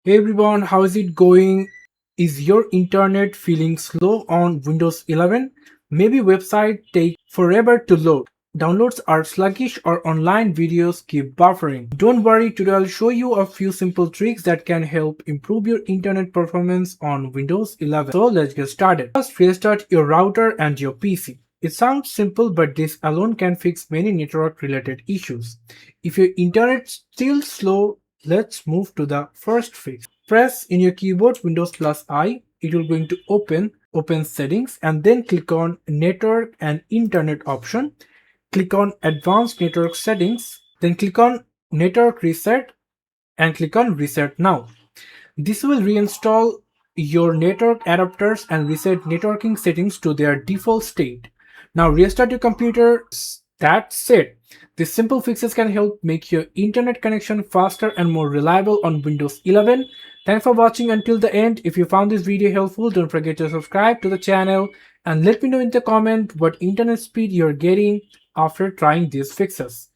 Hey everyone, how is it going? Is your internet feeling slow on Windows 11? Maybe website take forever to load. Downloads are sluggish or online videos keep buffering. Don't worry, today I'll show you a few simple tricks that can help improve your internet performance on Windows 11. So let's get started. First, restart your router and your PC. It sounds simple, but this alone can fix many network related issues. If your internet's still slow, let's move to the first fix. Press in your keyboard Windows plus I. It will going to open settings and then click on network and internet option. Click on advanced network settings, then click on network reset and click on reset now. This will reinstall your network adapters and reset networking settings to their default state. Now restart your computer. That's it. These simple fixes can help make your internet connection faster and more reliable on Windows 11. Thanks for watching until the end. If you found this video helpful, don't forget to subscribe to the channel and let me know in the comment what internet speed you're getting after trying these fixes.